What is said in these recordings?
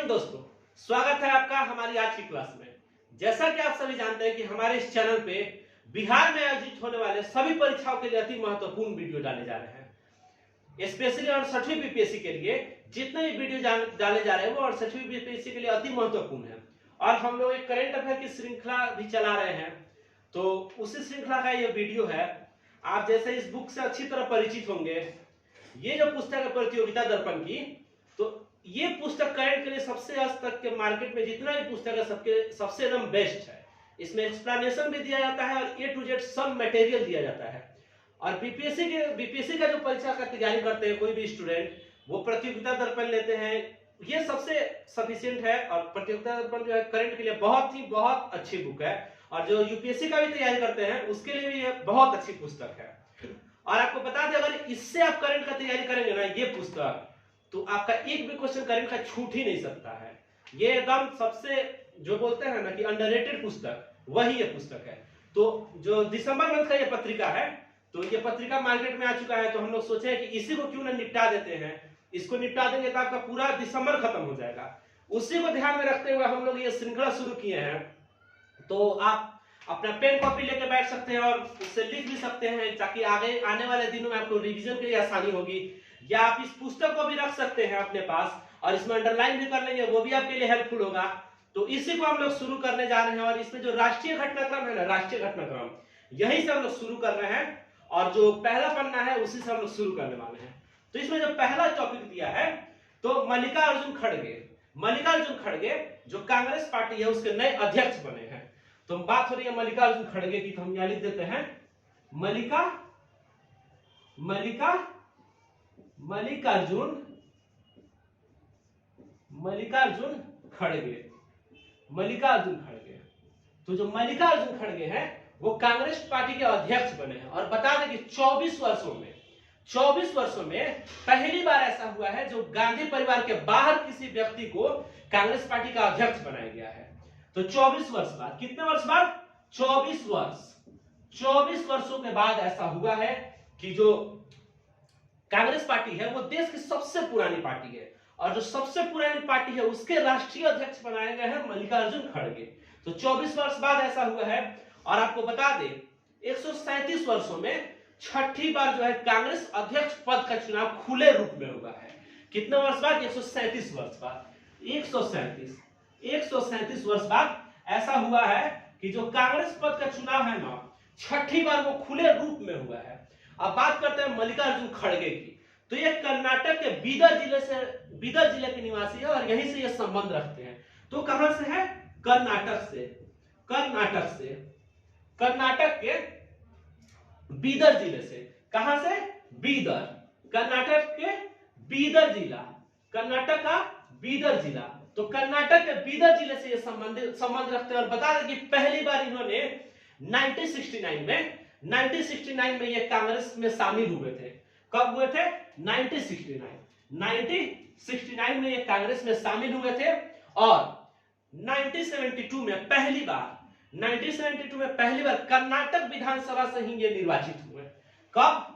Morning दोस्तों, स्वागत है आपका हमारी आज की क्लास में। जैसा कि आप सभी जानते हैं कि हमारे इस चैनल पे बिहार में आयोजित होने वाले सभी परीक्षाओं के लिए अति महत्वपूर्ण वीडियो डाले जा रहे हैं। स्पेशली और 6वीं बीपीएससी के लिए जितने भी वीडियो डाले जा रहे हैं वो और 6वीं बीपीएससी के लिए अति महत्वपूर्ण है। और हम लोग एक करंट अफेयर की श्रृंखला भी चला रहे हैं, तो उसी श्रृंखला का ये वीडियो है। आप जैसे इस बुक से अच्छी तरह परिचित होंगे, ये जो पुस्तक है प्रतियोगिता दर्पण की, तो ये पुस्तक करंट के लिए सबसे आज तक के मार्केट में जितना भी पुस्तक है सबसे एकदम बेस्ट है। इसमें एक्सप्लेनेशन भी दिया जाता है और ए टू जेड सब मटेरियल दिया जाता है। और बीपीएससी का जो परीक्षा का तैयारी करते हैं कोई भी स्टूडेंट, वो प्रतियोगिता दर्पण लेते हैं, ये सबसे सफिशिएंट है। और प्रतियोगिता दर्पण जो है करंट के लिए बहुत अच्छी बुक है, और जो यूपीएससी का भी तैयारी करते हैं उसके लिए भी ये बहुत अच्छी पुस्तक है। और आपको बता दें, अगर इससे आप करंट का तैयारी करेंगे ना, ये पुस्तक, तो आपका एक भी क्वेश्चन करंट का छूट ही नहीं सकता है। ये एकदम सबसे जो बोलते हैं ना कि अंडररेटेड पुस्तक, वही ये पुस्तक है। तो जो दिसंबर मंथ का ये पत्रिका है, तो ये पत्रिका मार्केट में आ चुका है, तो हम लोग सोचे कि इसी को क्यों ना निपटा देते हैं। इसको निपटा देंगे तो आपका पूरा दिसंबर खत्म हो जाएगा। उसी को ध्यान में रखते हुए हम लोग ये श्रृंखला शुरू किए हैं। तो आप अपना पेन कॉपी लेके बैठ सकते हैं और उससे लिख भी सकते हैं, ताकि आगे आने वाले दिनों में आपको रिवीजन के लिए आसानी होगी। या आप इस पुस्तक को भी रख सकते हैं अपने पास और इसमें अंडरलाइन भी कर लेंगे, वो भी आपके लिए हेल्पफुल होगा। तो इसी को हम लोग शुरू करने जा रहे हैं। और इसमें जो राष्ट्रीय घटनाक्रम है ना, राष्ट्रीय घटनाक्रम, यही से हम लोग शुरू कर रहे हैं। और जो पहला पन्ना है उसी से हम लोग शुरू करने वाले हैं। तो इसमें जो पहला टॉपिक दिया है, तो मल्लिकार्जुन खड़गे जो कांग्रेस पार्टी है उसके नए अध्यक्ष बने हैं। तो बात हो रही है मल्लिकार्जुन खड़गे की, तो हम यहां लिख देते हैं मल्लिकार्जुन खड़गे। तो जो मल्लिकार्जुन खड़गे हैं वो कांग्रेस पार्टी के अध्यक्ष बने हैं। और बता दें कि 24 वर्षों में पहली बार ऐसा हुआ है जो गांधी परिवार के बाहर किसी व्यक्ति को कांग्रेस पार्टी का अध्यक्ष बनाया गया है। तो 24 वर्ष बाद, कितने वर्ष बाद? 24 वर्षों के बाद ऐसा हुआ है कि जो कांग्रेस पार्टी है वो देश की सबसे पुरानी पार्टी है, और जो सबसे पुरानी पार्टी है उसके राष्ट्रीय अध्यक्ष बनाए गए हैं मल्लिकार्जुन खड़गे। तो 24 वर्ष बाद ऐसा हुआ है। और आपको बता दें 137 वर्षों में छठी बार जो है कांग्रेस अध्यक्ष पद का चुनाव खुले रूप में हुआ है। कितने वर्ष बाद? 137 वर्ष बाद। 137 वर्ष बाद ऐसा हुआ है कि जो कांग्रेस पद का चुनाव है ना, छठी बार वो खुले रूप में हुआ है। अब बात करते हैं मल्लिकार्जुन खड़गे की। तो ये कर्नाटक के बीदर जिले के निवासी है और यहीं से ये संबंध रखते हैं। तो कहां से है? कर्नाटक के बीदर जिले से। कहां से? बीदर। कर्नाटक के बीदर जिला, कर्नाटक का बीदर जिला। तो कर्नाटक के बीदर जिले से ये संबंध रखते हैं। और बता दें कि पहली बार इन्होंने 1969 में ये कांग्रेस में शामिल हुए थे। कब हुए थे? 1969 में ये कांग्रेस में शामिल हुए थे। और 1972 में पहली बार कर्नाटक विधानसभा से ही ये निर्वाचित हुए। कब?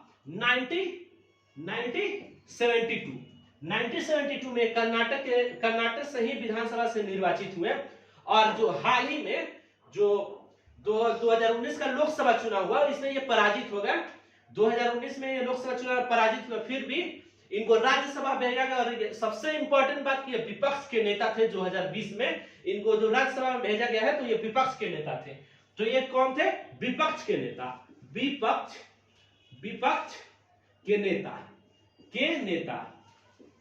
1972 में कर्नाटक से ही विधानसभा से निर्वाचित हुए। और जो हाल ही में जो 2019 का लोकसभा चुनाव हुआ, इसमें ये पराजित हो गए। 2019 में ये लोकसभा चुनाव पराजित हुआ, फिर भी इनको राज्यसभा भेजा गया। और सबसे इंपॉर्टेंट बात कि ये विपक्ष के नेता थे। 2020 में इनको जो राज्यसभा में भेजा गया है, तो ये विपक्ष के नेता थे। तो ये कौन थे? विपक्ष के नेता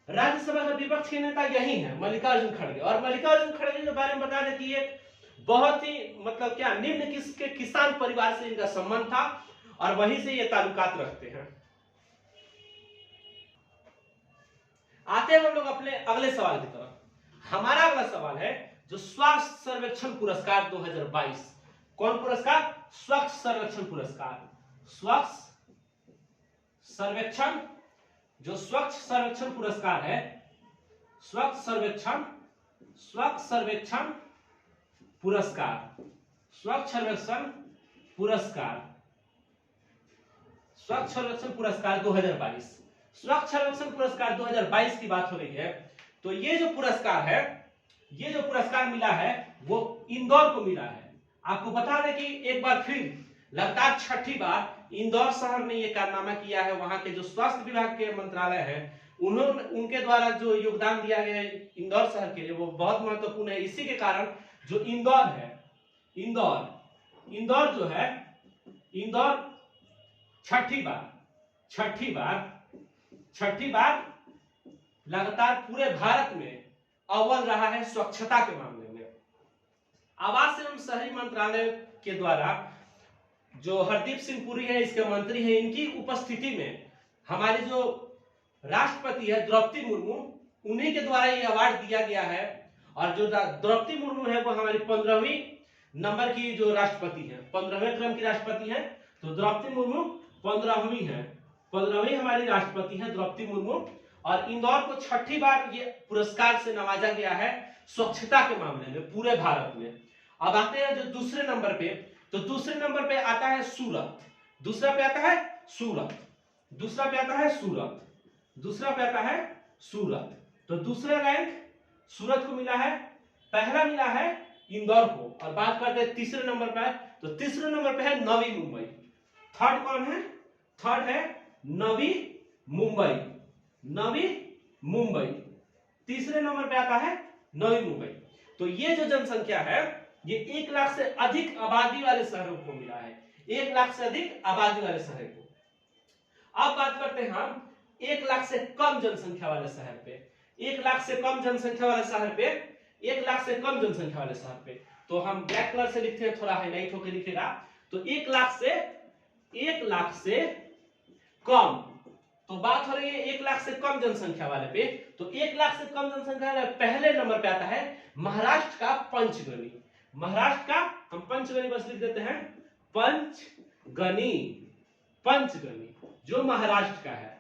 राज्यसभा का विपक्ष के नेता यही है मल्लिकार्जुन खड़गे। और मल्लिकार्जुन खड़गे के बारे में बता दें कि एक बहुत ही निम्न किस्म के किसान परिवार से इनका संबंध था, और वहीं से ये ताल्लुकात रखते हैं। आते हैं हम लोग अपने अगले सवाल की तरफ। हमारा अगला सवाल है जो स्वास्थ्य सर्वेक्षण पुरस्कार 2022। कौन पुरस्कार? स्वच्छ सर्वेक्षण पुरस्कार। जो स्वच्छ सर्वेक्षण पुरस्कार है, स्वच्छ सर्वेक्षण पुरस्कार 2022। स्वच्छ सर्वेक्षण पुरस्कार 2022 की बात हो रही है। तो ये जो पुरस्कार है ये जो पुरस्कार मिला है वो इंदौर को मिला है। आपको बता दें कि एक बार फिर लगातार छठी बार इंदौर शहर ने ये कारनामा किया है। वहां के जो स्वास्थ्य विभाग के मंत्रालय है उन्होंने उनके द्वारा जो योगदान दिया गया है इंदौर शहर के लिए वो बहुत महत्वपूर्ण है। इसी के कारण जो इंदौर है, इंदौर जो है, इंदौर छठी बार लगातार पूरे भारत में अव्वल रहा है स्वच्छता के मामले में। आवास एवं शहरी मंत्रालय के द्वारा जो हरदीप सिंह पुरी है, इसके मंत्री हैं, इनकी उपस्थिति में हमारी जो राष्ट्रपति है द्रौपदी मुर्मू, उन्हीं के द्वारा ये अवार्ड दिया गया है। और जो द्रौपदी मुर्मू है वो हमारी 15वीं नंबर की जो राष्ट्रपति है, 15वें क्रम की राष्ट्रपति है। तो द्रौपदी मुर्मू 15वीं हमारी राष्ट्रपति है द्रौपदी मुर्मू। और इंदौर को छठी बार ये पुरस्कार से नवाजा गया है स्वच्छता के मामले में पूरे भारत में। अब आते हैं जो दूसरे नंबर पे, तो दूसरे नंबर पे आता है सूरत, दूसरा पे आता है सूरत, दूसरा पे आता है सूरत, दूसरा पे आता है सूरत। तो दूसरा रैंक सूरत को मिला है, पहला मिला है इंदौर को। और बात करते हैं तीसरे नंबर पे, तो तीसरे नंबर पे है नवी मुंबई। थर्ड कौन है? थर्ड है नवी मुंबई, नवी मुंबई। तीसरे नंबर पे आता है नवी मुंबई। तो ये जो जनसंख्या है ये 1 लाख से अधिक आबादी वाले शहरों को मिला है, 1 लाख से अधिक आबादी वाले शहर को। अब बात करते हैं हम 1 लाख से कम जनसंख्या वाले शहर पे, 1 लाख से कम जनसंख्या वाले शहर पे, 1 लाख से कम जनसंख्या वाले शहर पे। तो हम ब्लैक कलर से लिखते हैं, थोड़ा हाईलाइट होकर लिखेगा। तो 1 लाख से कम, तो बात हो रही है 1 लाख से कम जनसंख्या वाले पे। तो 1 लाख से कम जनसंख्या वाले पहले नंबर पे आता है महाराष्ट्र का पंचगनी। महाराष्ट्र का हम पंचगनी बस लिख देते हैं, पंचगनी, पंचगनी जो महाराष्ट्र का है,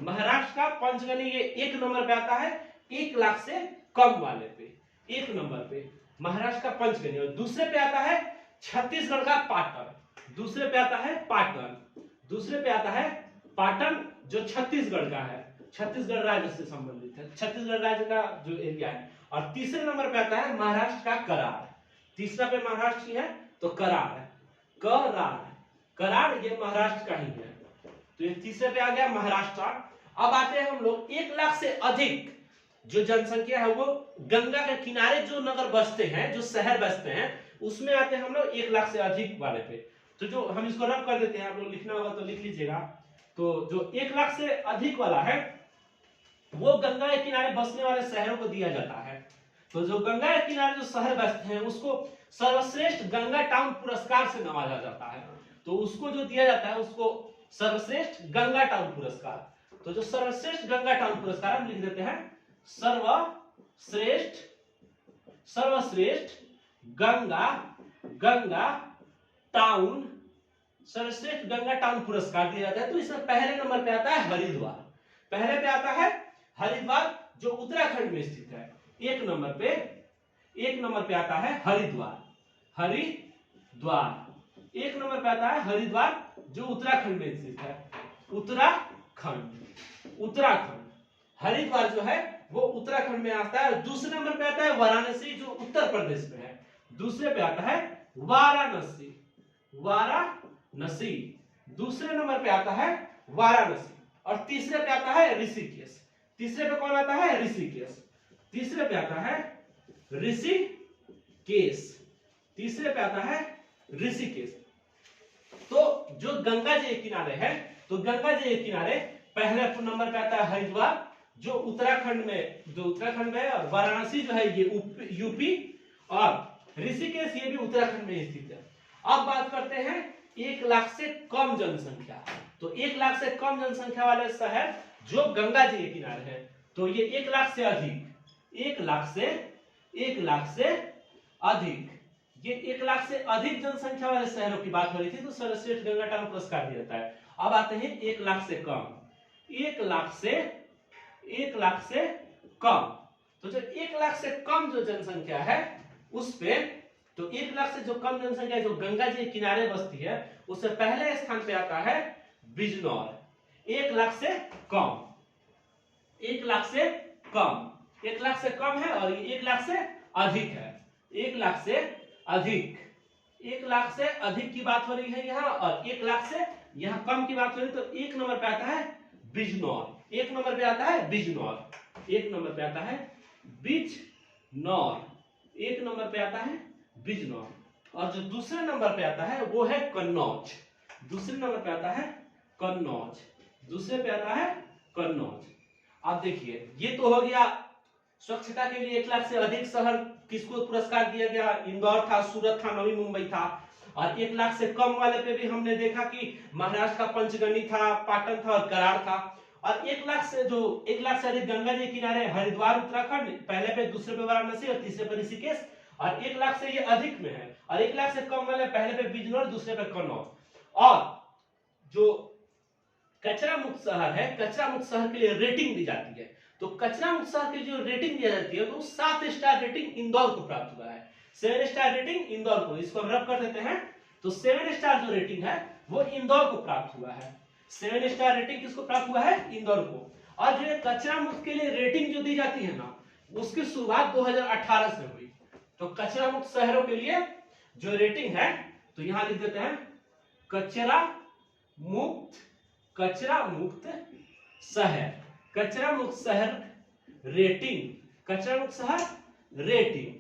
महाराष्ट्र का पंचगनी ये 1 नंबर पे आता है 1 लाख से कम वाले पे, 1 नंबर पे महाराष्ट्र का पंचगनी। और दूसरे पे आता है छत्तीसगढ़ का पाटन, दूसरे पे आता है पाटन, दूसरे पे आता है पाटन जो छत्तीसगढ़ का है, छत्तीसगढ़ राज्य से संबंधित है, छत्तीसगढ़ राज्य का जो एरिया है। और तीसरे नंबर पे आता है महाराष्ट्र का कराड़, तीसरा पे महाराष्ट्र की है तो कराड़, कराड़ ये महाराष्ट्र का ही है। तो ये तीसरे पे आ गया महाराष्ट्र। अब आते हैं हम लोग 1 लाख से अधिक जो जनसंख्या है वो गंगा के किनारे जो नगर बसते हैं, जो शहर बसते हैं, उसमें आते हैं हम लोग 1 लाख से अधिक वाले पे। तो जो हम इसको रब कर देते हैं, आप लोग लिखना होगा तो लिख लीजिएगा। तो जो 1 लाख से अधिक वाला है वो गंगा के किनारे बसने वाले शहरों को दिया जाता है। तो जो गंगा के किनारे जो शहर बसते हैं उसको सर्वश्रेष्ठ गंगा टाउन पुरस्कार से नवाजा जाता है। तो उसको जो दिया जाता है उसको सर्वश्रेष्ठ गंगा टाउन पुरस्कार। तो जो सर्वश्रेष्ठ गंगा टाउन पुरस्कार हम लिख देते हैं सर्वश्रेष्ठ गंगा टाउन, सर्वश्रेष्ठ गंगा टाउन पुरस्कार दिया जाता है। तो इसमें पहले नंबर पे आता है हरिद्वार, पहले पे आता है हरिद्वार जो उत्तराखंड में स्थित है। 1 नंबर पे आता है हरिद्वार, 1 नंबर पे आता है हरिद्वार जो उत्तराखंड में स्थित है, उत्तराखंड हरिद्वार जो है वो उत्तराखंड में आता है। दूसरे नंबर पे आता है वाराणसी जो उत्तर प्रदेश में है, दूसरे पे आता है वाराणसी, दूसरे नंबर पे आता है वाराणसी। और तीसरे पे आता है ऋषिकेश, तीसरे पे कौन आता है? ऋषिकेश, तीसरे पे आता है ऋषिकेश, तीसरे पे आता है ऋषिकेश। तो जो गंगा जी के किनारे है, तो गंगा जी के किनारे पहले नंबर पे आता है हरिद्वार जो उत्तराखंड में है, और वाराणसी जो है ये यूपी, और ऋषिकेश ये भी उत्तराखंड में स्थित है। अब बात करते हैं 1 लाख से कम जनसंख्या। तो 1 लाख से कम जनसंख्या वाले शहर जो गंगा जी के किनारे है, तो ये 1 लाख से अधिक, 1 लाख से अधिक, ये 1 लाख से अधिक जनसंख्या वाले शहरों की बात हो रही थी। तो सर्वश्रेष्ठ गंगा टाउन पुरस्कार दिया जाता है। अब आते हैं 1 लाख से कम, 1 लाख से कम। तो जो 1 लाख से कम जो जनसंख्या है उस पे, तो 1 लाख से जो कम जनसंख्या जो गंगा जी के किनारे बसती है उससे पहले स्थान पे आता है बिजनौर। 1 लाख से कम, 1 लाख से कम। 1 लाख से कम है और ये 1 लाख से अधिक है। 1 लाख से अधिक, 1 लाख से अधिक की बात हो रही है यहाँ, और 1 लाख से यहाँ कम की बात हो रही है। तो 1 नंबर पे आता है बिजनौर, 1 नंबर पे आता है बिजनौर, 1 नंबर पे आता है बिजनौर, 1 नंबर पे आता है बिजनौर। और जो दूसरे नंबर पे आता है वो है कन्नौज, दूसरे नंबर पे आता है कन्नौज, दूसरे पे आता है कन्नौज। आप देखिए ये तो हो गया स्वच्छता के लिए 1 लाख से अधिक शहर किसको पुरस्कार दिया गया, इंदौर था, सूरत था, नवी मुंबई था। और 1 लाख से कम वाले पे भी हमने देखा कि महाराष्ट्र का पंचगनी था, पाटन था और कराड़ था। और 1 लाख से अधिक गंगा जी किनारे हरिद्वार उत्तराखंड पहले पे, दूसरे पे वाराणसी और तीसरे पे ऋषिकेश। और 1 लाख से ये अधिक में है, और 1 लाख से कम वाले पहले पे बिजनौर, दूसरे पे कन्नौज। और जो कचरा मुक्त शहर है, कचरा मुक्त शहर के लिए रेटिंग दी जाती है, तो कचरा मुक्त शहर के लिए जो रेटिंग दी जाती है तो 7 स्टार रेटिंग इंदौर को प्राप्त हुआ है, 7 स्टार रेटिंग इंदौर को। इसको हम रब कर देते हैं, तो 7 स्टार जो रेटिंग है वो इंदौर को प्राप्त हुआ है। 7 स्टार रेटिंग किसको प्राप्त हुआ है, इंदौर को। और जो कचरा मुक्त के लिए रेटिंग जो दी जाती है ना, उसकी शुरुआत 2018 से हुई। तो कचरा मुक्त शहरों के लिए जो रेटिंग है, तो यहां लिख देते हैं कचरा मुक्त शहर, कचरा मुक्त शहर रेटिंग, कचरा मुक्त शहर रेटिंग,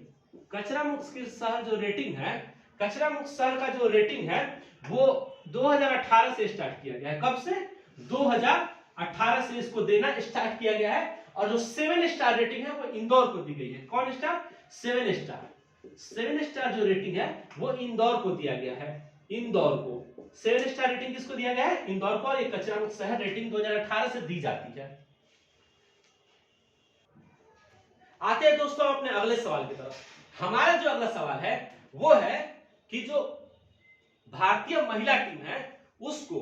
कचरा मुक्त शहर जो रेटिंग है, कचरा मुक्त शहर का जो रेटिंग है वो 2018 से स्टार्ट किया गया है। कब से, 2018 से इसको देना स्टार्ट किया गया है। और जो 7 स्टार रेटिंग है वो इंदौर को दी गई है। कौन स्टार, 7 स्टार, 7 स्टार जो रेटिंग है वो इंदौर को दिया गया है, इंदौर को 7 स्टार रेटिंग किसको दिया गया है, इंदौर को। और ये कचरा मुक्त शहर रेटिंग 2018 से दी जाती है। आते हैं दोस्तों अपने अगले सवाल की तरफ। हमारा जो अगला सवाल है वो है कि जो भारतीय महिला टीम है उसको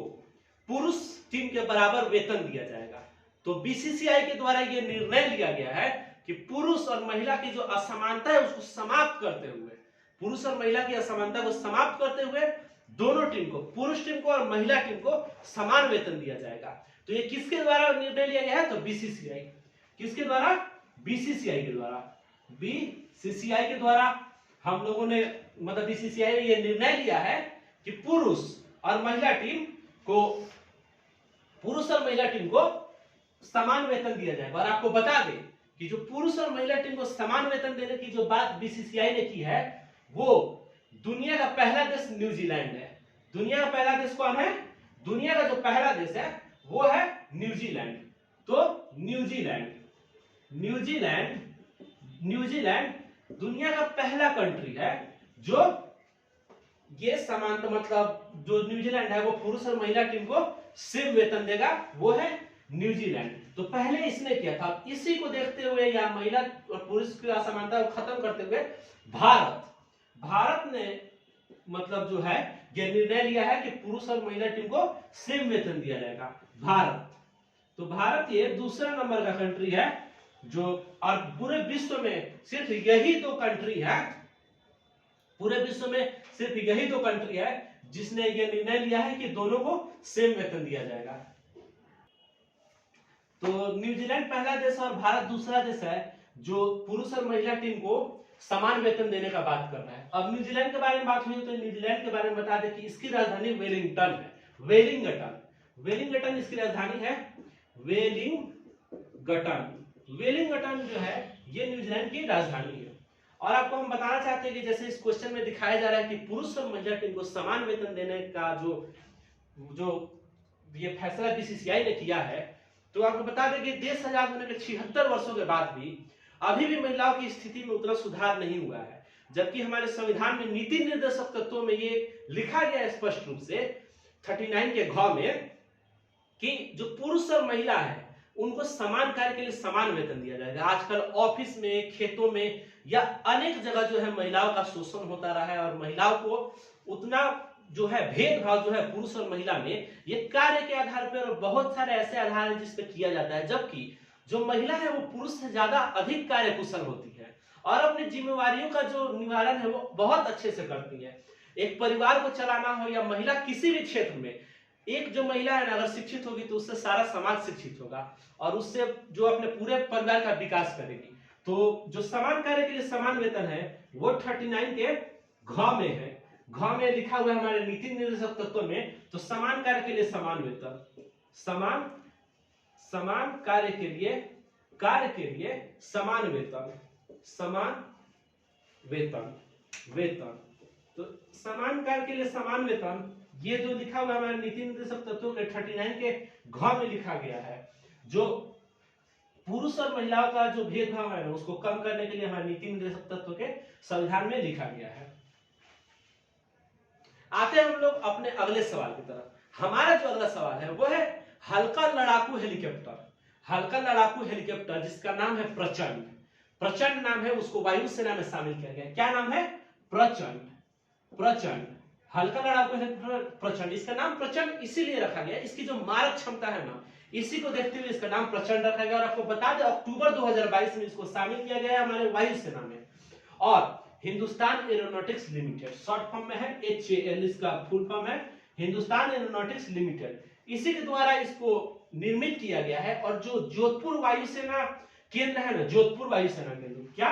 पुरुष टीम के बराबर वेतन दिया जाएगा। तो बीसीसीआई के द्वारा यह निर्णय लिया गया है कि पुरुष और महिला की जो असमानता है उसको समाप्त करते हुए, पुरुष और महिला की असमानता को समाप्त करते हुए दोनों टीम को, पुरुष टीम को और महिला टीम को समान वेतन दिया जाएगा। तो ये किसके द्वारा निर्णय लिया गया है, तो बीसीसीआई, किसके द्वारा, बीसीसीआई के द्वारा, बीसीसीआई के द्वारा हम लोगों ने, मतलब बीसीसीआई ने यह निर्णय लिया है कि पुरुष और महिला टीम को समान वेतन दिया जाएगा। और आपको बता दें कि जो पुरुष और महिला टीम को समान वेतन देने की जो बात बीसीसीआई ने की है वो दुनिया का पहला देश न्यूजीलैंड है। दुनिया का पहला देश कौन है, दुनिया का जो पहला देश है वो है न्यूजीलैंड। तो न्यूजीलैंड दुनिया का पहला कंट्री है जो ये समानता, मतलब जो न्यूजीलैंड है वो पुरुष और महिला टीम को सेम वेतन देगा, वो है न्यूजीलैंड। तो पहले इसने किया था। इसी को देखते हुए या महिला और पुरुष की असमानता को खत्म करते हुए भारत ने मतलब जो है ये निर्णय लिया है कि पुरुष और महिला टीम को सेम वेतन दिया जाएगा। भारत, तो भारत ये दूसरा नंबर का कंट्री है जो, और पूरे विश्व में सिर्फ यही 2 कंट्री है, पूरे विश्व में सिर्फ यही 2 कंट्री है जिसने ये निर्णय लिया है कि दोनों को सेम वेतन दिया जाएगा। तो न्यूजीलैंड पहला देश और भारत दूसरा देश है जो पुरुष और महिला टीम को समान वेतन देने का बात कर रहा है। अब न्यूजीलैंड के बारे में बात हुई तो न्यूजीलैंड के बारे में बता दें कि इसकी राजधानी वेलिंगटन है, वेलिंगटन इसकी राजधानी है, वेलिंगटन जो है ये न्यूजीलैंड की राजधानी है। और आपको हम बताना चाहते हैं कि जैसे इस क्वेश्चन में दिखाया जा रहा है कि पुरुष और महिला टीम को समान वेतन देने का जो ये फैसला बीसीसीआई ने किया है, तो आपको बता दें कि देश आजाद होने के 76 वर्षों के बाद भी अभी भी महिलाओं की स्थिति में उतना सुधार नहीं हुआ है। जबकि हमारे संविधान में नीति निर्देशक तत्वों में ये लिखा गया है स्पष्ट रूप से 39 के घ में कि जो पुरुष और महिला है उनको समान कार्य के लिए समान वेतन दिया जाएगा। आजकल ऑफिस में, खेतों में या अनेक जगह जो है महिलाओं का शोषण होता रहा है और महिलाओं को उतना जो है भेदभाव जो है पुरुष और महिला में ये कार्य के आधार पर और बहुत सारे ऐसे आधार हैं जिस पे किया जाता है। जबकि जो महिला है वो पुरुष से ज्यादा अधिक कार्य कुशल होती है और अपनी जिम्मेवारियों का जो निवारण है वो बहुत अच्छे से करती है। एक परिवार को चलाना हो या महिला किसी भी क्षेत्र में, एक जो महिला है ना अगर शिक्षित होगी तो उससे सारा समाज शिक्षित होगा और उससे जो अपने पूरे परिवार का विकास करेगी। तो जो समान कार्य के लिए समान वेतन है वो 39 के घ में है। घ में लिखा हुआ है हमारे नीति निर्देशक तत्व में। तो समान कार्य के लिए समान वेतन, समान कार्य के लिए समान वेतन, समान वेतन। तो समान कार्य के लिए समान वेतन, ये जो लिखा हुआ है हमारे नीति निर्देशक तत्वों के 39 के घ में लिखा गया है। जो पुरुष और महिलाओं का जो भेदभाव है ना उसको कम करने के लिए हमारे नीति निर्देशक तत्व के संविधान में लिखा गया है। आते हैं हम लोग अपने अगले सवाल की तरफ। हमारा जो अगला सवाल है वो है हल्का लड़ाकू हेलीकॉप्टर। हल्का लड़ाकू हेलीकॉप्टर जिसका नाम है प्रचंड, प्रचंड नाम है, उसको वायुसेना में शामिल किया गया। क्या नाम है? प्रचंड। हल्का लड़ाकू हेलीकॉप्टर प्रचंड। इसका नाम प्रचंड इसीलिए रखा गया, इसकी जो मारक क्षमता है ना इसी को देखते हुए इसका नाम प्रचंड रखा गया। और आपको बता दें अक्टूबर 2022 में इसको शामिल किया गया है हमारे वायुसेना में। और Hindustan aeronautics limited, short form में है HAL, इसका फुल फॉर्म है हिंदुस्तान एरोनॉटिक्स लिमिटेड, इसी के द्वारा इसको निर्मित किया गया है। और जो जोधपुर वायुसेना केंद्र है ना, जोधपुर वायुसेना केंद्र, क्या?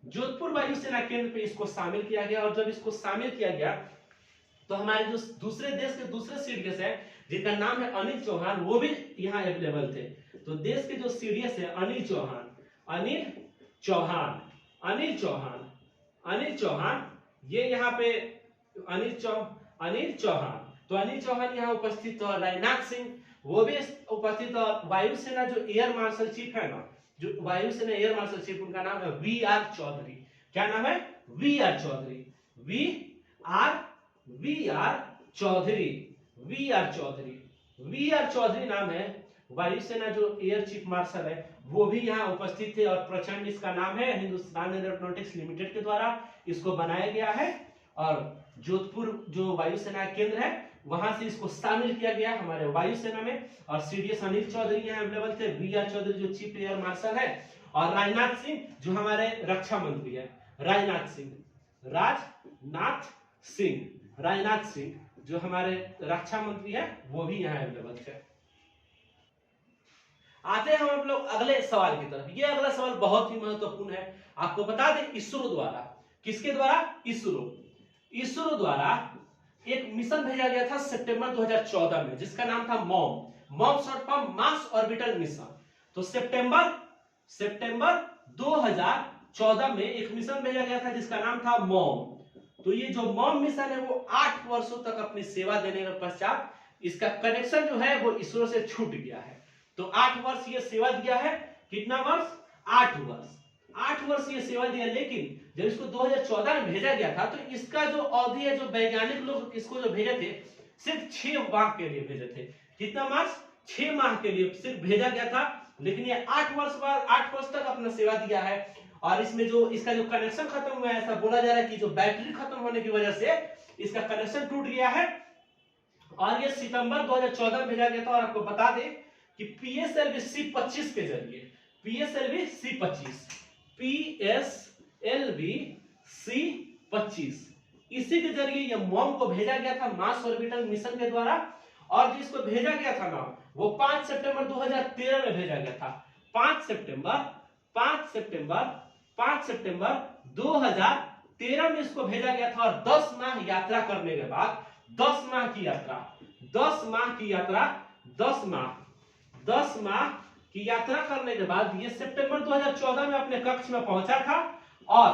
जोधपुर वायुसेना केंद्र पे इसको शामिल किया गया। और जब इसको शामिल किया गया तो हमारे जो दूसरे देश के दूसरे सीडीएस है जिनका नाम है अनिल चौहान, वो भी यहाँ अवेलेबल थे। तो देश के जो सीडीएस है अनिल चौहान, ये यहाँ पे अनिल चौहान, तो अनिल चौहान यहाँ उपस्थित। और राजनाथ सिंह वो भी उपस्थित। और वायुसेना जो एयर मार्शल चीफ है ना, जो वायुसेना एयर मार्शल चीफ, उनका नाम है VR चौधरी। क्या नाम है? VR चौधरी नाम है। वायुसेना जो एयर चीफ मार्शल है वो भी यहाँ उपस्थित थे। और प्रचंड इसका नाम है, हिंदुस्तान एरोनॉटिक्स लिमिटेड के द्वारा इसको बनाया गया है। और जोधपुर जो वायुसेना केंद्र है वहां से इसको शामिल किया गया हमारे वायुसेना में। और सीडीएस अनिल चौधरी यहाँ अवेलेबल थे, VR चौधरी जो चीफ एयर मार्शल है, और राजनाथ सिंह जो हमारे रक्षा मंत्री है, राजनाथ सिंह जो हमारे रक्षा मंत्री है वो भी यहाँ अवेलेबल थे। आते हैं हम लोग अगले सवाल की तरफ। ये अगला सवाल बहुत ही महत्वपूर्ण है। आपको बता दें इसरो द्वारा, किसके द्वारा? इसरो द्वारा एक मिशन भेजा गया था सितंबर 2014 में जिसका नाम था mom short form Mars orbital mission. तो सितंबर 2014 में एक मिशन भेजा गया था जिसका नाम था मॉम। तो ये जो मॉम मिशन है वो 8 वर्षों तक अपनी सेवा देने के पश्चात इसका कनेक्शन जो है वो इसरो से छूट गया है। तो 8 वर्ष ये सेवा दिया है। कितना वर्ष? 8 वर्ष ये सेवा दिया। लेकिन जब इसको 2014 में भेजा गया था तो इसका जो अवधि है, जो वैज्ञानिक लोग इसको जो भेजे थे सिर्फ 6 माह के लिए भेजे थे। कितना माह? 6 माह के लिए सिर्फ भेजा गया था। लेकिन ये 8 वर्ष तक अपना सेवा दिया है। और इसमें जो इसका जो कनेक्शन खत्म हुआ है, ऐसा बोला जा रहा है कि जो बैटरी खत्म होने की वजह से इसका कनेक्शन टूट गया है। और ये सितंबर 2014 में भेजा गया था। और आपको बता दें कि PSLV C25 के जरिए, PSLV C25 इसी के जरिए ये मॉम को भेजा गया था मार्स ऑर्बिटल मिशन के द्वारा। और जिसको भेजा गया था ना वो 5 सितंबर 2013 में भेजा गया था। 5 सितंबर 2013 में इसको भेजा गया था। और 10 माह यात्रा करने के बाद 10 माह की यात्रा करने के बाद ये सितंबर 2014 में अपने कक्ष में पहुंचा था। और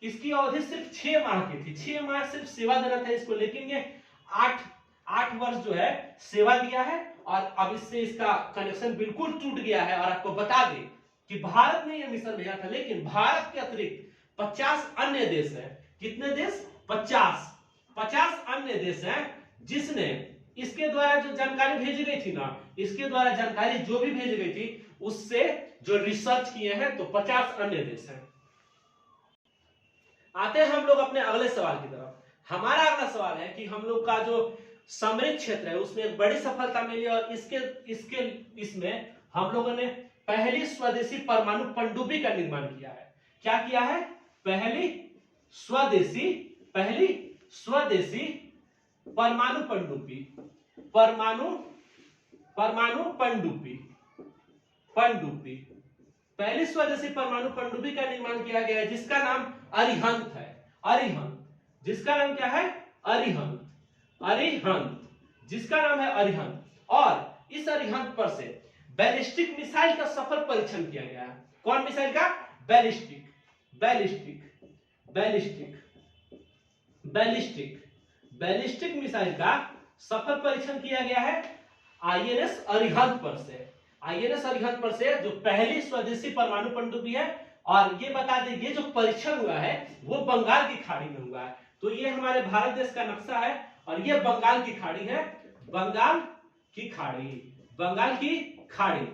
इसकी अवधि सिर्फ 6 माह की थी। 6 माह सिर्फ सेवा देना था इसको। लेकिन ये 8 वर्ष जो है सेवा दिया है। और अब इससे इसका कनेक्शन बिल्कुल टूट गया है। और आपको बता दें कि भारत ने यह मिशन भेजा था, लेकिन भारत के अतिरिक्त 50 अन्य देश हैं। कितने देश? 50 अन्य देश हैं जिसने इसके द्वारा जो जानकारी भेजी गई थी ना, इसके द्वारा जानकारी जो भी भेजी गई थी उससे जो रिसर्च किए हैं तो 50 अन्य देश हैं। आते हैं हम लोग अपने अगले सवाल की तरफ। हमारा अगला सवाल है कि हम लोग का जो सामरिक क्षेत्र है उसमें एक बड़ी सफलता मिली। और इसमें हम लोगों ने पहली स्वदेशी परमाणु पनडुब्बी का निर्माण किया है। क्या किया है? पहली स्वदेशी परमाणु पनडुब्बी पनडुब्बी, पहली स्वदेशी परमाणु पनडुब्बी का निर्माण किया गया है जिसका नाम अरिहंत है। अरिहंत, जिसका नाम क्या है? अरिहंत, अरिहंत, जिसका नाम है अरिहंत। और इस अरिहंत पर से बैलिस्टिक मिसाइल का सफल परीक्षण किया गया है। कौन मिसाइल का? Ballistic, ballistic, ballistic, ballistic, ballistic missile का सफल परीक्षण किया गया है आईएनएस अरिहंत पर से। आईएनएस अरिहंत पर से जो पहली स्वदेशी परमाणु पनडुब्बी है। और ये बता दें ये जो परीक्षण हुआ है वो बंगाल की खाड़ी में हुआ है। तो ये हमारे भारत देश का नक्शा है और ये बंगाल की खाड़ी है, बंगाल की खाड़ी, बंगाल की खाड़ी,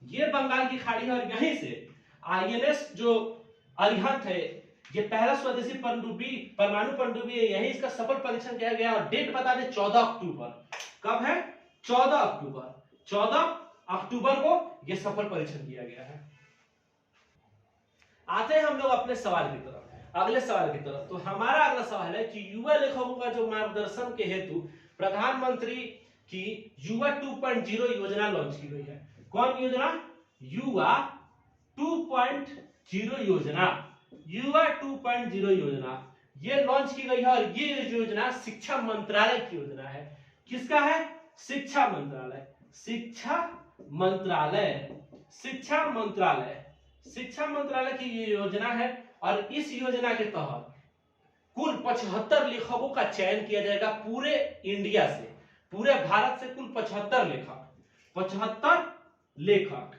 ये बंगाल की खाड़ी है। और यहीं से आईएनएस जो अरिहंत है ये पहला स्वदेशी पनडुब्बी परमाणु पनडुब्बी है, यही इसका सफल परीक्षण किया गया। और डेट बता दें 14 अक्टूबर। कब है? 14 अक्टूबर, 14 अक्टूबर को यह सफल परीक्षण किया गया है। आते हैं हम लोग अपने सवाल की तरफ, अगले सवाल की तरफ। तो हमारा अगला सवाल है कि युवा लेखकों का जो मार्गदर्शन के हेतु प्रधानमंत्री की युवा 2.0 योजना लॉन्च की गई है। कौन योजना? युवा 2.0 योजना, युवा 2.0 योजना ये लॉन्च की गई है। और ये योजना शिक्षा मंत्रालय की योजना है। किसका है? शिक्षा मंत्रालय, शिक्षा मंत्रालय, शिक्षा मंत्रालय, शिक्षा मंत्रालय की ये योजना है। और इस योजना के तहत कुल 75 लेखकों का चयन किया जाएगा पूरे इंडिया से, पूरे भारत से कुल 75 लेखक, 75 लेखक,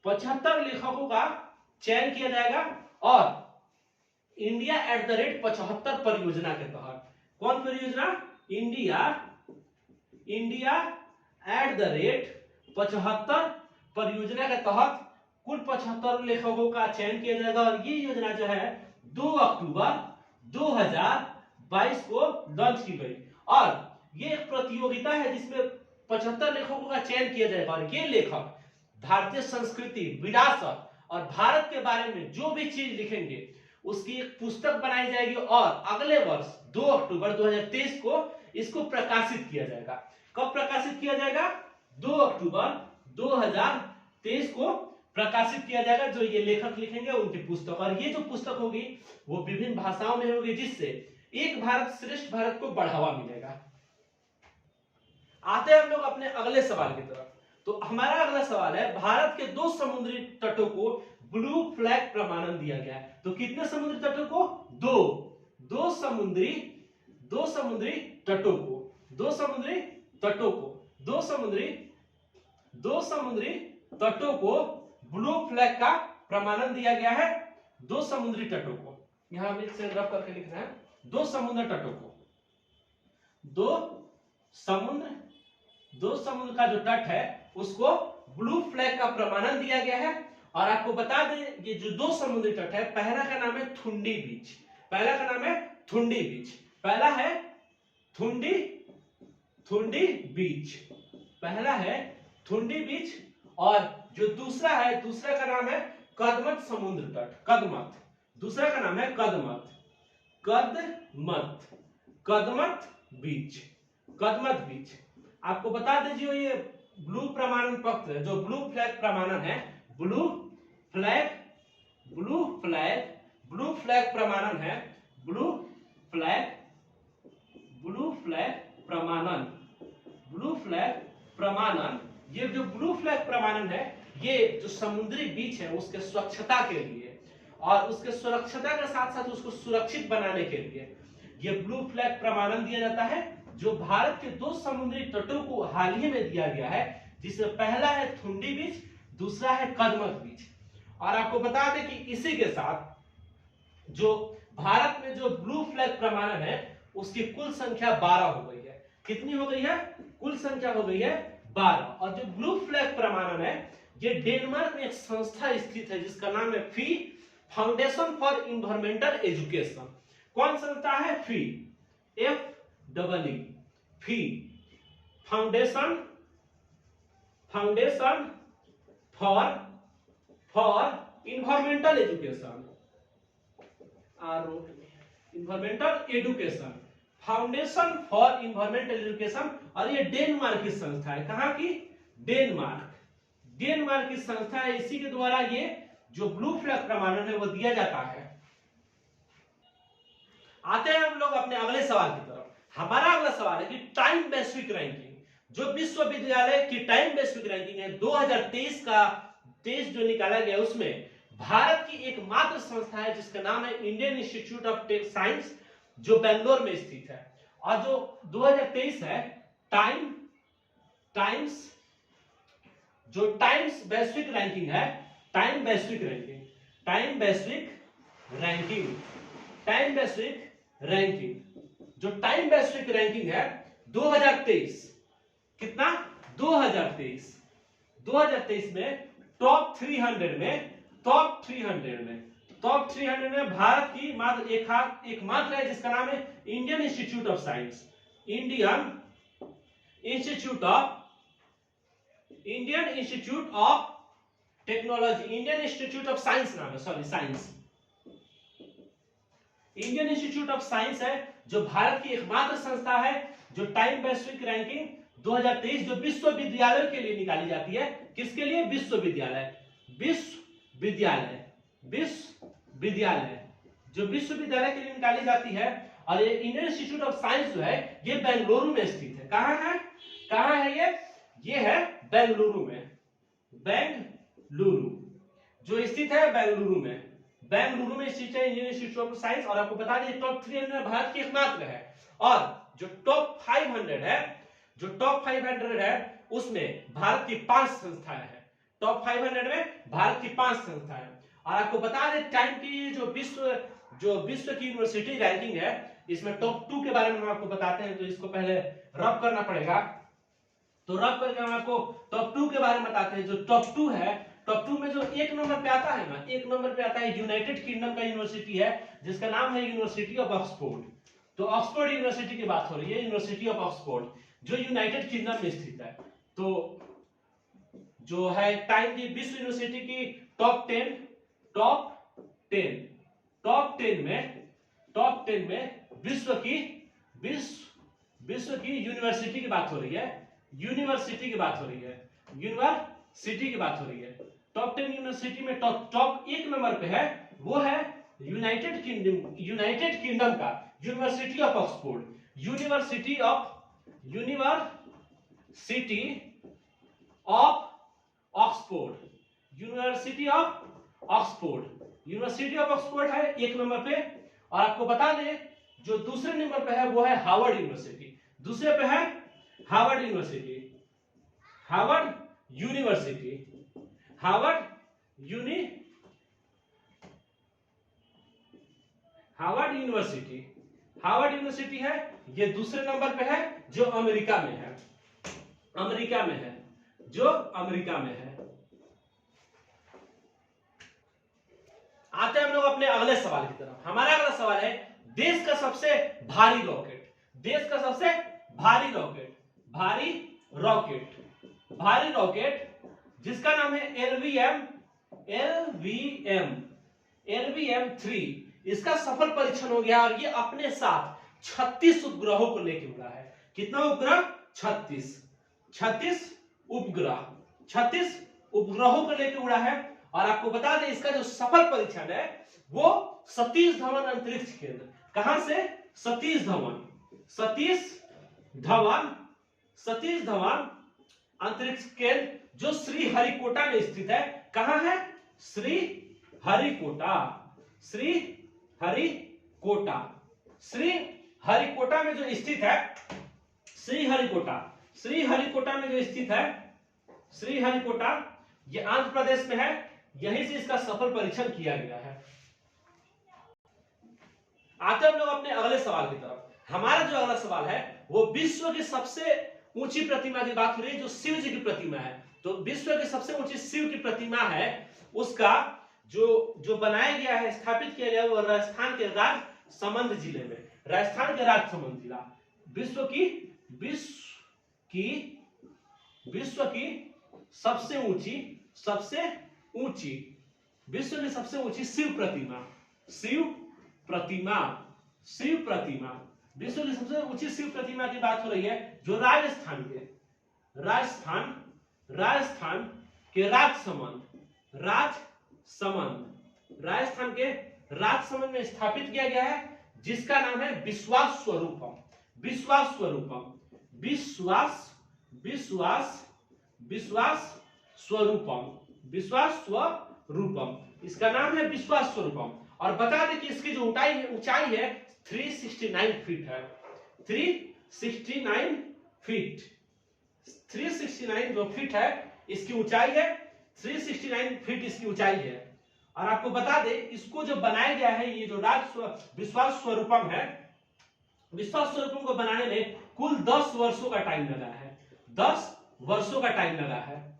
75 लेखकों का चयन किया जाएगा। और इंडिया @75 परियोजना के तहत, कौन परियोजना? इंडिया, इंडिया @75 परियोजना के तहत कुल 75 लेखकों का चयन किया जाएगा। और ये योजना जो है 2 अक्टूबर 2022 को लॉन्च की गई। और ये एक प्रतियोगिता है जिसमें 75 लेखकों का चयन किया जाएगा। और ये लेखक भारतीय संस्कृति, विरासत और भारत के बारे में जो भी चीज लिखेंगे उसकी एक पुस्तक बनाई जाएगी। और अगले वर्ष 2 अक्टूबर 2023 को इसको प्रकाशित किया जाएगा। कब प्रकाशित किया जाएगा? 2 अक्टूबर 2023 को प्रकाशित किया जाएगा। जो ये लेखक लिखेंगे उनकी पुस्तक, और ये जो पुस्तक होगी वो विभिन्न भाषाओं में होगी जिससे एक भारत श्रेष्ठ भारत को बढ़ावा मिलेगा। आते हैं हम लोग अपने अगले सवाल की तरफ। तो हमारा अगला सवाल है भारत के 2 समुद्री तटों को ब्लू फ्लैग प्रमाणन दिया गया है। तो कितने समुद्री तटों को? 2 समुद्री तटों को, 2 समुद्री तटों को, 2 समुद्री तटों को ब्लू फ्लैग का प्रमाणन दिया गया है। 2 समुद्री तटों को, यहां हम इसे रफ करके लिख रहे हैं, 2 समुद्र तटों को, 2 समुद्र का जो तट है उसको ब्लू फ्लैग का प्रमाणन दिया गया है। और आपको बता दें ये जो 2 समुद्री तट है, पहला का नाम है थुंडी बीच, पहला का नाम है थुंडी बीच, पहला है थुंडी बीच, पहला है थुंडी बीच। और जो दूसरा है, दूसरा का नाम है कदमत समुद्र तट, कदमत, दूसरा का नाम है कदमत, कदमत बीच, कदमत बीच। आपको बता दीजिए ये ब्लू प्रमाणन पत्र, जो ब्लू फ्लैग प्रमाणन है, ब्लू फ्लैग प्रमाणन है, ब्लू फ्लैग प्रमाणन। ये जो ब्लू फ्लैग प्रमाणन है ये जो समुद्री बीच है उसके स्वच्छता के लिए और उसके सुरक्षता के साथ साथ उसको सुरक्षित बनाने के लिए ये ब्लू फ्लैग प्रमाणन दिया जाता है, जो भारत के 2 समुद्री तटों को हाल ही में दिया गया है, जिसमें पहला है थुंडी बीच, दूसरा है कदमत बीच। और आपको बता दें कि इसी के साथ जो भारत में जो ब्लू फ्लैग प्रमाणन है उसकी कुल संख्या 12 हो गई है। कितनी हो गई है? कुल संख्या हो गई है 12। और जो ब्लू फ्लैग प्रमाणन है ये डेनमार्क में एक संस्था स्थित है जिसका नाम है फी फाउंडेशन फॉर इन्वायरमेंटल एजुकेशन। कौन संस्था है? फी, FEE, fee foundation for environmental education, environmental education, foundation for environmental education. और ये डेनमार्क की संस्था है। कहां की? डेनमार्क, डेनमार्क की संस्था है, इसी के द्वारा ये जो ब्लू फ्लैग प्रमाणन है वो दिया जाता है। आते हैं हम लोग अपने अगले सवाल की तरफ। हमारा अगला सवाल है कि टाइम वैश्विक रैंकिंग, जो विश्वविद्यालय की टाइम वैश्विक रैंकिंग है 2023 का जो निकाला गया उसमें भारत की एकमात्र संस्था है जिसका नाम है इंडियन इंस्टीट्यूट ऑफ साइंस, जो बेंगलोर में स्थित है। और जो 2023 है टाइम्स वैश्विक रैंकिंग है, टाइम वैश्विक रैंकिंग, जो टाइम वैश्विक रैंकिंग है 2023, कितना 2023 में टॉप 300 में भारत की मात्र एकमात्र है जिसका नाम है Indian institute of science, Indian institute of technology, Indian institute of science नाम है, sorry science, Indian institute of science है जो भारत की एकमात्र संस्था है जो टाइम वैश्विक रैंकिंग 2023 जो विश्वविद्यालय के लिए निकाली जाती है। किसके लिए? विश्वविद्यालय जो विश्वविद्यालय के लिए निकाली जाती है। और ये इंडियन इंस्टीट्यूट ऑफ साइंस जो है ये बेंगलुरु में स्थित है। कहां है ये है बेंगलुरु में, जो स्थित है बेंगलुरु में स्थित है इंडियन इंस्टीट्यूट ऑफ साइंस। और आपको बता दें टॉप 300 में भारत की एकमात्र है। और जो टॉप 500 है उसमें भारत की 5 संस्थाएं हैं। टॉप 500 में भारत की 5 संस्थाएं। और आपको बता दें टाइम की जो विश्व की यूनिवर्सिटी रैंकिंग है इसमें टॉप 2 के बारे में हम आपको बताते हैं। तो इसको पहले रब करना पड़ेगा, तो रब करके हम आपको टॉप 2 के बारे में बताते हैं। जो टॉप 2 है, टॉप 2 में जो 1 नंबर पे आता है ना, 1 नंबर पे आता है यूनाइटेड किंगडम का यूनिवर्सिटी है जिसका नाम है यूनिवर्सिटी ऑफ ऑक्सफोर्ड। तो ऑक्सफोर्ड यूनिवर्सिटी की बात हो रही है, यूनिवर्सिटी ऑफ ऑक्सफोर्ड जो यूनाइटेड किंगडम में स्थित है। तो जो है टाइम की विश्व यूनिवर्सिटी की टॉप 10 में विश्व की यूनिवर्सिटी की बात हो रही है, यूनिवर्सिटी की बात हो रही है। टॉप 10 यूनिवर्सिटी में टॉप 1 नंबर पे है, वो है यूनाइटेड किंगडम का university of Oxford, university of Oxford है 1 नंबर पे। और आपको बता दें जो दूसरे नंबर पे है वो है हार्वर्ड यूनिवर्सिटी। दूसरे पे है हार्वर्ड यूनिवर्सिटी। हार्वर्ड यूनिवर्सिटी है, ये दूसरे नंबर पे है जो अमेरिका में है, आते हैं हम लोग अपने अगले सवाल की तरफ। हमारा अगला सवाल है देश का सबसे भारी रॉकेट जिसका नाम है LVM-3। इसका सफल परीक्षण हो गया और ये अपने साथ 36 उपग्रहों को लेकर उड़ा है। कितना उपग्रह? 36 उपग्रहों को लेकर उड़ा है। और आपको बता दें इसका जो सफल परीक्षण है वो सतीश धवन अंतरिक्ष केंद्र, कहां से? सतीश धवन अंतरिक्ष केंद्र जो श्रीहरिकोटा में स्थित है। कहां है? श्रीहरिकोटा में जो स्थित है, श्रीहरिकोटा ये आंध्र प्रदेश में है। यहीं से इसका सफल परीक्षण किया गया है। आते हम लोग अपने अगले सवाल की तरफ। हमारा जो अगला सवाल है वो विश्व की सबसे ऊंची प्रतिमा की बात हो रही है जो शिव जी की प्रतिमा है। तो विश्व की सबसे ऊंची शिव की प्रतिमा है, उसका जो बनाया गया है, स्थापित किया गया है वो राजस्थान के राजसमंद जिले में, राजस्थान के राजसमंद जिला। विश्व की सबसे ऊंची शिव प्रतिमा, विश्व की सबसे ऊंची शिव प्रतिमा की बात हो रही है जो राजस्थान के राजसमंद के राजसमंद में स्थापित किया गया है, जिसका नाम है विश्वास स्वरूपम। विश्वास स्वरूपम, विश्वास विश्वास विश्वास स्वरूपम, विश्वास स्वरूपम, इसका नाम है विश्वास स्वरूपम। और बता दें कि इसकी जो ऊंचाई है 369 फीट है। 369 फीट, 369 जो फीट है इसकी ऊंचाई है, 369 फीट इसकी ऊंचाई है। और आपको बता दें इसको जो बनाया गया है, ये जो विश्वास स्वरूपम है, विश्वास स्वरूपम को बनाने में कुल 10 वर्षों का टाइम लगा है। 10 वर्षों का टाइम लगा है।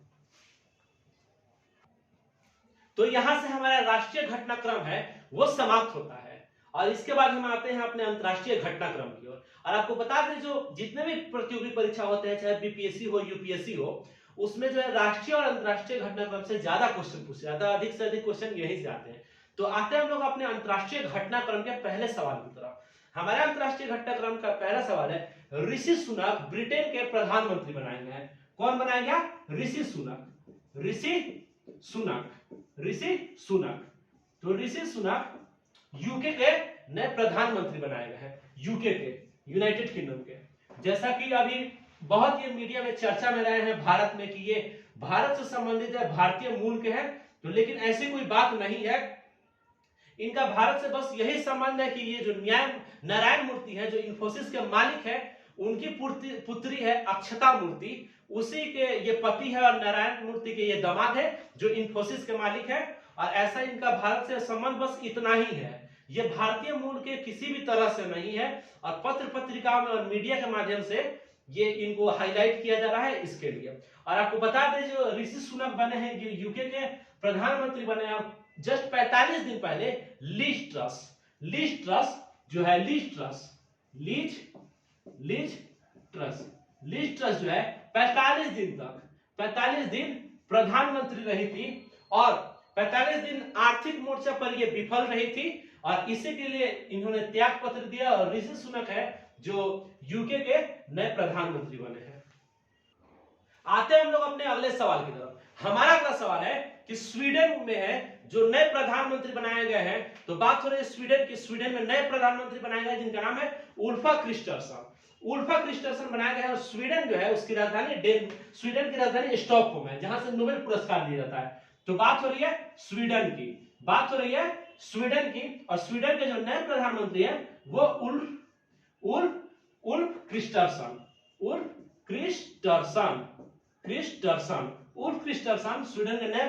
तो यहां से हमारा राष्ट्रीय घटनाक्रम है वो समाप्त होता है, और इसके बाद हम आते हैं अपने अंतरराष्ट्रीय घटनाक्रम की ओर। और आपको बता दें जो जितने भी प्रतियोगी परीक्षा होते हैं, चाहे बीपीएससी हो यूपीएससी हो, उसमें जो है राष्ट्रीय और अंतरराष्ट्रीय घटनाक्रम से ज्यादा क्वेश्चन पूछे जाते हैं, अधिक से अधिक क्वेश्चन यही से आते हैं। तो आते हैं हम लोग अपने अंतरराष्ट्रीय घटनाक्रम के पहले सवाल की तरफ। हमारे अंतरराष्ट्रीय घटनाक्रम का पहला सवाल है, ऋषि सुनक ब्रिटेन के प्रधानमंत्री बनाए गए हैं। कौन बनाया गया? ऋषि सुनक। ऋषि सुनक। तो ऋषि सुनक यूके के नए प्रधानमंत्री बनाए गए हैं, यूके के, यूनाइटेड किंगडम के। जैसा कि अभी बहुत ये मीडिया में चर्चा में रहे हैं भारत में कि ये भारत से संबंधित है, भारतीय मूल के हैं, तो लेकिन ऐसी कोई बात नहीं है। इनका भारत से बस यही संबंध है कि ये जो नारायण मूर्ति है, जो इंफोसिस के मालिक है, उनकी पुत्री है अक्षता मूर्ति, उसी के ये पति है, और नारायण मूर्ति के ये दामाद है जो इंफोसिस के मालिक है। और ऐसा इनका भारत से संबंध बस इतना ही है, ये भारतीय मूल के किसी भी तरह से नहीं है। और पत्र पत्रिकाओं में और मीडिया के माध्यम से ये इनको हाईलाइट किया जा रहा है इसके लिए। और आपको बता दें जो ऋषि सुनक बने हैं, जो यूके के प्रधानमंत्री बने हैं, जस्ट 45 दिन पहले लीज ट्रस जो है, लीज ट्रस जो है 45 दिन प्रधानमंत्री रही थी, और 45 दिन आर्थिक मोर्चा पर ये विफल रही थी, और इसी के लिए इन्होंने त्याग पत्र दिया, और ऋषि सुनक है जो यूके के नए प्रधानमंत्री बने हैं। आते हैं हम लोग अपने अगले सवाल की तरफ। हमारा अगला सवाल है कि स्वीडन में है जो नए प्रधानमंत्री बनाए गए हैं। तो बात हो रही है स्वीडन की। स्वीडन में नए प्रधानमंत्री बनाए गए जिनका नाम है उल्फा क्रिस्टरसन बनाया गया है। और स्वीडन जो है उसकी राजधानी स्वीडन की राजधानी स्टॉकहोम है, जहां से नोबेल पुरस्कार दिया जाता है। तो बात हो रही है स्वीडन की, और स्वीडन के जो नए प्रधानमंत्री है वो उल्फ क्रिस्टरसन स्वीडन के नए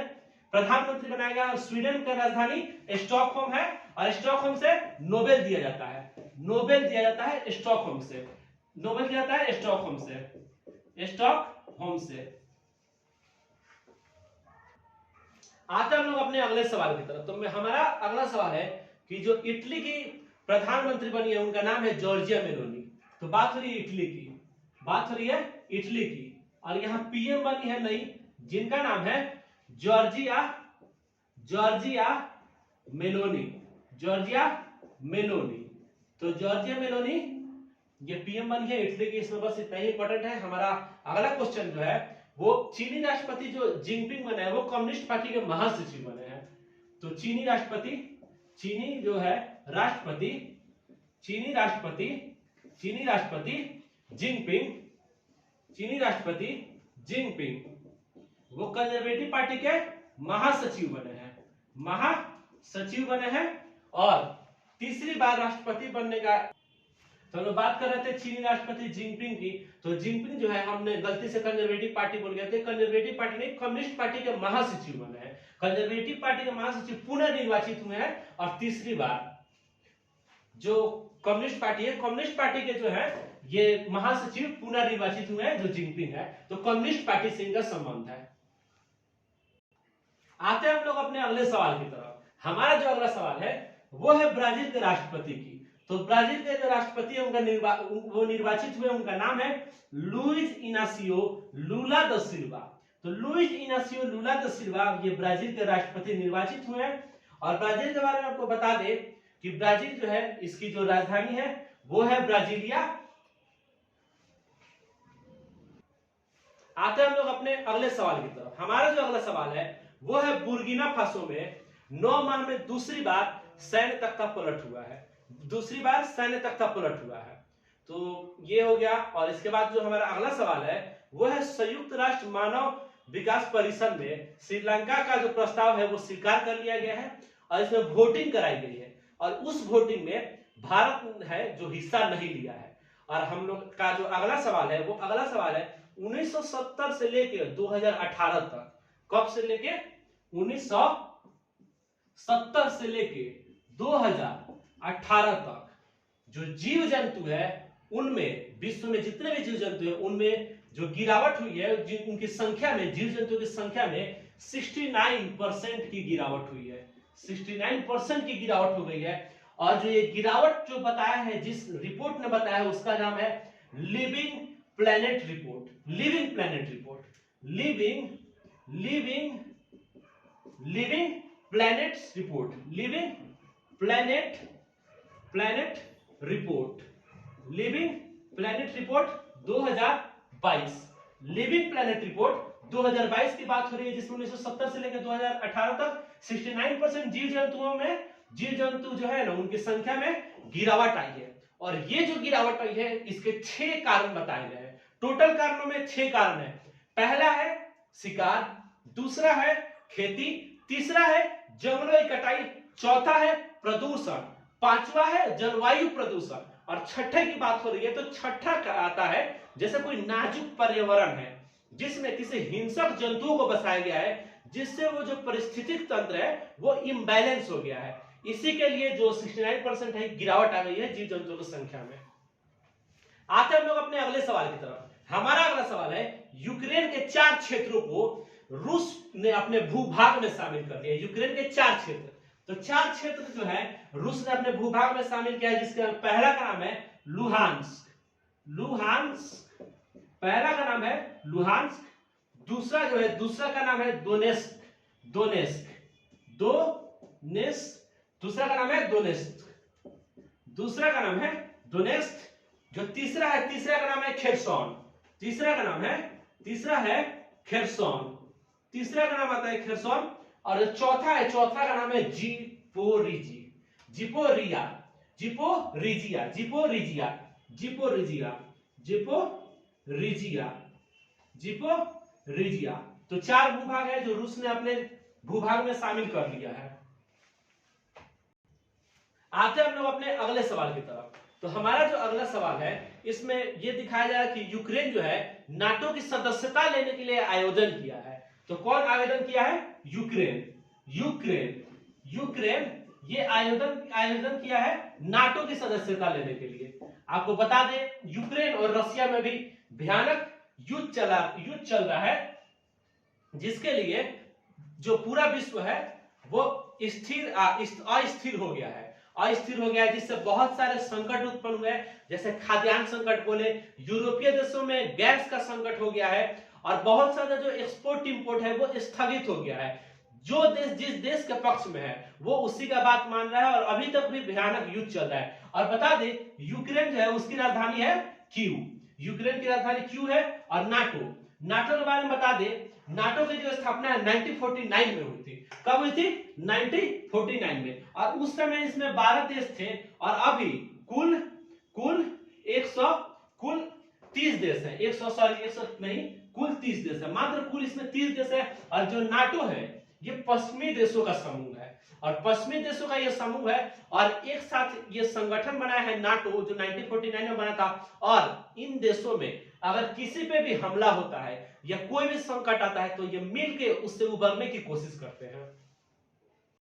प्रधानमंत्री बनाया गया। और स्वीडन की राजधानी स्टॉकहोम है, और स्टॉकहोम से नोबेल दिया जाता है, स्टॉकहोम से। आते हम लोग अपने अगले सवाल की तरफ। तो हमारा अगला सवाल है कि जो इटली की प्रधानमंत्री बनी है उनका नाम है जॉर्जिया मेलोनी। तो बात हो रही है इटली की, और यहाँ पीएम बनी है नई, जिनका नाम है जॉर्जिया मेलोनी। तो जॉर्जिया मेलोनी ये पीएम बनी है इटली की। इसमें बस इतना ही इंपॉर्टेंट है। हमारा अगला क्वेश्चन जो है वो चीनी राष्ट्रपति जो जिनपिंग बने हैं वो कम्युनिस्ट पार्टी के महासचिव बने हैं। तो चीनी राष्ट्रपति जिनपिंग वो कंजर्वेटिव पार्टी के महासचिव बने हैं, और तीसरी बार राष्ट्रपति बनने का। तो हम लोग बात कर रहे थे चीनी राष्ट्रपति जिनपिंग की। तो जिनपिंग जो है, हमने गलती से कंजर्वेटिव पार्टी बोल गए थे, कंजर्वेटिव पार्टी नहीं, कम्युनिस्ट पार्टी के महासचिव बने हैं। कंजर्वेटिव पार्टी के महासचिव पुनर्निर्वाचित हुए हैं, और तीसरी बार जो कम्युनिस्ट पार्टी के जो है ये महासचिव पुनर्निर्वाचित हुए हैं, जो जिनपिंग है। तो कम्युनिस्ट पार्टी से इनका संबंध है। आते हैं हम लोग अपने अगले सवाल की तरफ। हमारा जो अगला सवाल है वो है ब्राजील के राष्ट्रपति की। तो ब्राजील के जो राष्ट्रपति है वो निर्वाचित हुए, उनका नाम है लुइज इनासियो लुला दा सिल्वा। तो लुइज इनासियो लुला दा सिल्वा ये ब्राजील के राष्ट्रपति निर्वाचित हुए हैं। और ब्राजील के बारे में आपको बता दें कि ब्राजील जो है इसकी जो राजधानी है वो है ब्राजीलिया। आते हैं हम लोग अपने अगले सवाल की तरफ। हमारा जो अगला सवाल है वो है बुर्किना फासो में 9 माह में दूसरी बार सैन्य तख्ता पलट हुआ है। दूसरी बार सैन्य तख्ता पलट हुआ है। तो ये हो गया। और इसके बाद जो हमारा अगला सवाल है वो है संयुक्त राष्ट्र मानव विकास परिषद में श्रीलंका का जो प्रस्ताव है वो स्वीकार कर लिया गया है और इसमें वोटिंग कराई गई है और उस वोटिंग में भारत है जो हिस्सा नहीं लिया है। और हम लोग का जो अगला सवाल है वो अगला सवाल है 1970 से लेकर 2018 तक। कब से लेके 1970 से लेके 2018 तक जो जीव जंतु है उनमें, विश्व में जितने भी जीव जंतु है उनमें जो गिरावट हुई है, उनकी संख्या में, जीव जंतु की संख्या में 69% की गिरावट हुई है। 69% की गिरावट हो गई है। और जो ये गिरावट जो बताया है, जिस रिपोर्ट ने बताया है, उसका नाम है living planet report. Living planet report, living planet report, living planet report, living planet report 2022। Living planet report 2022 की बात हो रही है, जिसमें 1970 से लेकर 2018 तक 69% जीव जंतुओं में, जीव जंतु जो है ना उनकी संख्या में गिरावट आई है। और ये जो गिरावट आई है इसके 6 कारण बताए गए हैं। टोटल कारणों में 6 कारण है। पहला है शिकार, दूसरा है खेती, तीसरा है जंगलों की कटाई, चौथा है प्रदूषण, पांचवा है जलवायु प्रदूषण और छठे की बात हो रही है तो छठा आता है जैसे कोई नाजुक पर्यावरण है जिसमें किसी हिंसक जंतुओं को बसाया गया है, जिससे वो जो पारिस्थितिक तंत्र है वो इम्बैलेंस हो गया है। इसी के लिए जो 69% है गिरावट आ गई है जीव जंतुओं की संख्या में। आते हैं हम लोग अपने अगले सवाल की तरफ। हमारा अगला सवाल है यूक्रेन के 4 क्षेत्रों को रूस ने अपने भूभाग में शामिल कर लिया। यूक्रेन के 4 क्षेत्र, तो 4 क्षेत्र जो है रूस ने अपने भूभाग में शामिल किया है, जिसका पहला का नाम है लुहांस्क। पहला का नाम है लुहांस्क। दूसरा जो है, दूसरा का नाम है दोनेस्क। दूसरा का नाम है दोनेस्क। जो तीसरा है, तीसरा का नाम है खेरसोन। तीसरा का नाम आता है खेरसोन। और जो चौथा है, चौथा का नाम है जिपोरिजिया। तो 4 भूभाग है जो रूस ने अपने भूभाग में शामिल कर लिया है। आते हैं हम लोग अपने अगले सवाल की तरफ। तो हमारा जो अगला सवाल है इसमें यह दिखाया जा रहा है कि यूक्रेन जो है नाटो की सदस्यता लेने के लिए आवेदन किया है। तो कौन आवेदन किया है? यूक्रेन ये आवेदन किया है नाटो की सदस्यता लेने के लिए। आपको बता दें यूक्रेन और रशिया में भी भयानक युद्ध चल रहा है, जिसके लिए जो पूरा विश्व है वो अस्थिर हो गया है, जिससे बहुत सारे संकट उत्पन्न हुए, जैसे खाद्यान्न संकट बोले, यूरोपीय देशों में गैस का संकट हो गया है और बहुत सारा जो एक्सपोर्ट इंपोर्ट है वो स्थगित हो गया है। जो देश जिस देश के पक्ष में है वो उसी का बात मान रहा है और अभी तक भी भयानक युद्ध चल रहा है। और बता दें यूक्रेन जो है उसकी राजधानी है कीव। यूक्रेन की राजधानी कीव है। और नाटो के बारे में बता दें, नाटो की जो स्थापना 1949 में हुई थी। कब हुई थी? 1949 में। और उस समय इसमें 12 देश थे और अभी कुल 30 देश है। कुल 30 देश है, मात्र कुल इसमें 30 देश है। और जो नाटो है ये पश्चिमी देशों का समूह है और पश्चिमी देशों का ये समूह है और एक साथ ये संगठन बनाया है नाटो, जो 1949 में बना था। और इन देशों में अगर किसी पे भी हमला होता है या कोई भी संकट आता है तो ये मिलकर उससे उबरने की कोशिश करते हैं।